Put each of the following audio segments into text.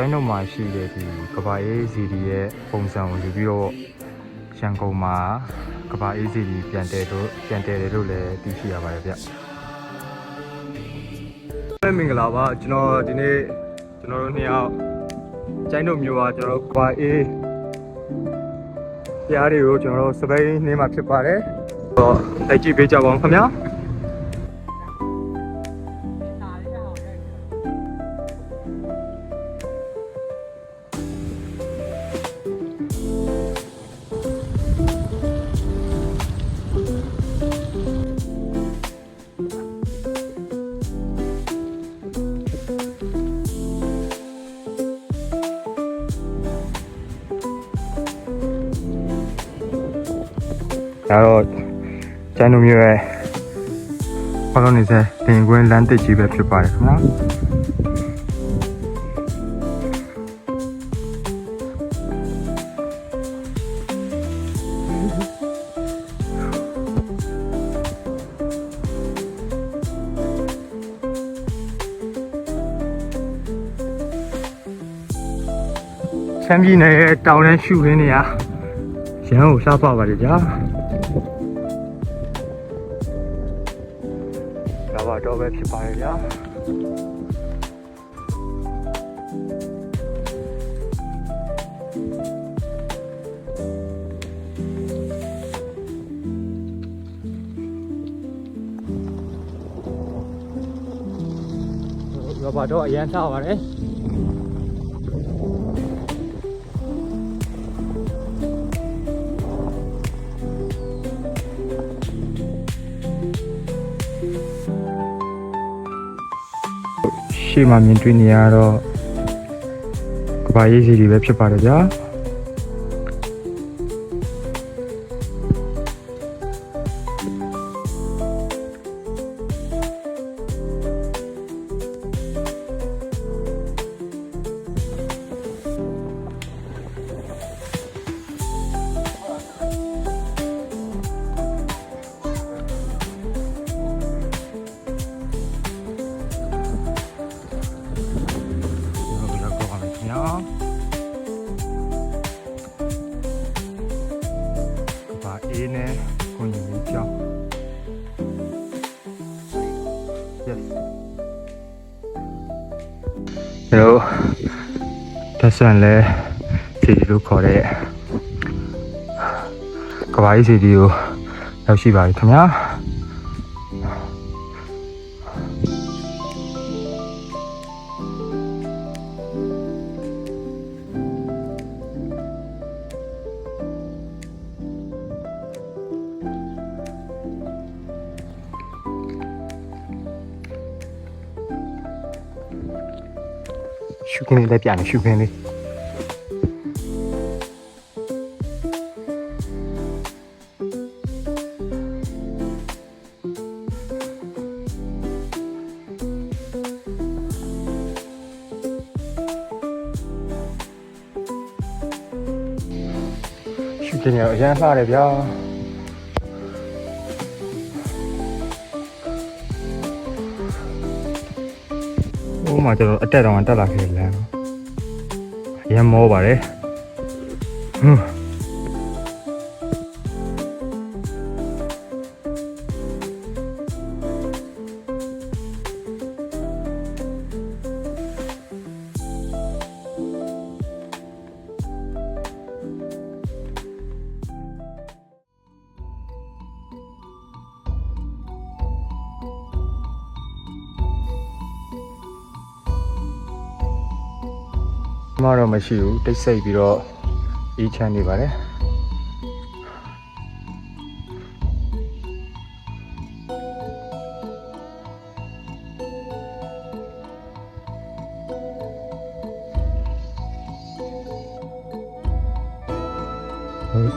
ကျိုင်းတော့မှရှိတဲ့ဒီကဘာအေးစီဒီရဲ့ပုံစံကိုယူပြီးတော့ရန်ကုန်မှာကဘာအေးစီဒီပြန်တယ်လို့လည်းသိရှိရပါတယ်ဗျမင်္ဂလာပါကျွန်တော်ဒီနေ့ကျွန်တော်တို့နှစ်ယောက်ကျိုင်းတို့မျိုးကကျွန်တော်ကဘာအေးရားတွေကိုကျွန်တော်တို့စပိန်နေမှာဖြစ်ပါတယ်တော့လိုက်ကြည့်ပေးကြပါဦးခင်ဗျာဒါတော့ကျန်တို့မျိုးရဲ့ဘာလို့နေစဲတင်ကွင်းလမ်းတစ်ကြီးပဲဖြစ်ပါတယ်ခင်ဗျာချမ်းပြည်နယ်ရဲ့တောင်တန်းရှုခင်းနေရရန်ကိုစားပါပါတယ်ဗျာတော့ပဲဖြစ်ပါတယ်ဗျာရောပါတော့အရန်ထားပါတယ်ရှေ့မှာမြင်တွေ့နေရတော့ကဘာရေးစီတွေပဲဖြစ်ပါတယ်ဗျာအေးနဲ့ကိုညီလေးကြောင်း yes ကျွန်တော်တက်ဆန်လဲစီဒီလို့ခေါ်တဲ့ကဘာကြီးစီဒီကိုရောက်ရှိပါပြီခင်ဗျာရှုခင်းလေးလည်းပြန်ရှုခင်းလေးရှုခင်းရအရန်လှတယ်ဗျာဟိုမှာကျွန်တော်အတက်တောင်တက်လာခဲ့လမ်းရမ်းမောပါတယ်မတော့မရှိဘူးတိတ်ဆိတ်ပြီးတော့အေးချမ်းနေပါတယ်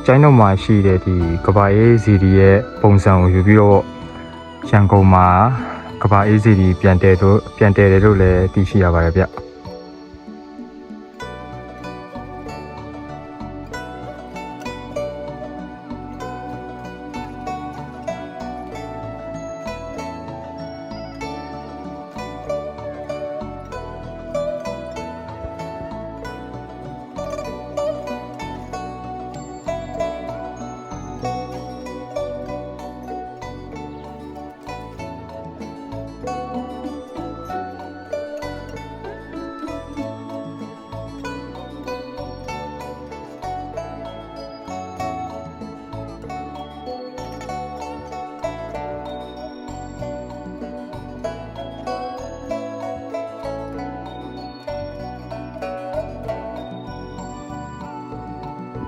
ကျိုင်းတော့မှရှိတဲ့ဒီကဘာအေးစီဒီရဲ့ပုံစံကိုယူပြီးတော့ရန်ကုန်မှာကဘာအေးစီဒီပြန်တယ်လို့လည်းသိရှိရပါတယ်ဗျ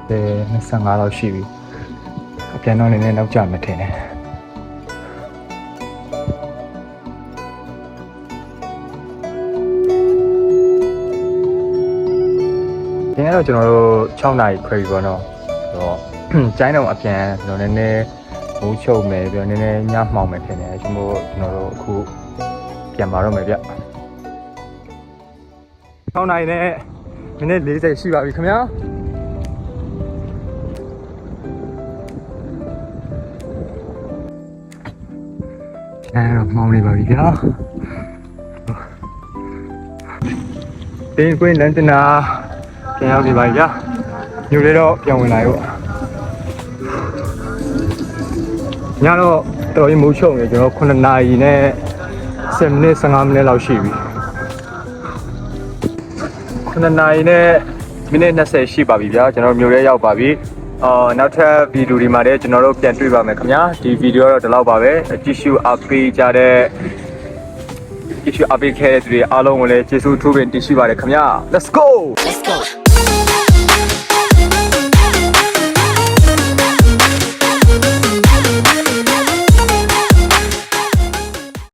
25လောက်ရှိပြီအပြန်တော့နည်းနည်းနောက်ကျမှထင်တယ်ဒီနေ့တော့ကျွန်တော်တို့6နာရီခွဲပြီပေါ့နော်ဆိုတော့ကျိုင်းတော့အပြန်ကျွန်တော်နည်းနည်းမိုးချုပ်မယ်ပြီးတော့နည်းနည်းညမှောင်မယ်ထင်တယ်ကျွန်တော်တို့အခုပြန်ပါတော့မယ်ဗျ6နာရီနဲ့မိနစ်40ရှိပါပြီခင်ဗျာအဲ့တော့မောင်းနေပါပြီဗျာတင်းကွင်းလန်တနာပြန်ရောက်နေပါပြီဗျာညိုလေးတော့ပြန်ဝင်လာရောညတော့တော်ရင်မိုးချုံနေကျွန်တော်9နာရီနဲ့10မိနစ်15မိနစ်လောက်ရှိပြီ9နာရီနဲ့မိနစ်20ရှိပါပြီဗျာကျွန်တော်မြို့ထဲရောက်ပါပြီနောက်ထပ်ဗီဒီယိုတွေမှာလည်းကျွန်တော်တို့ပြန်တွေ့ပါမယ်ခင်ဗျာဒီဗီဒီယိုတော့ဒီလောက်ပါပဲကြည့်ရှုအားပေးကြတဲ့ကြည့်ရှုအားပေးခဲ့တဲ့သူတွေအားလုံးကိုလည်းကျေးဇူးထူးပင်တင်ရှိပါတယ်ခင်ဗျာ Let's go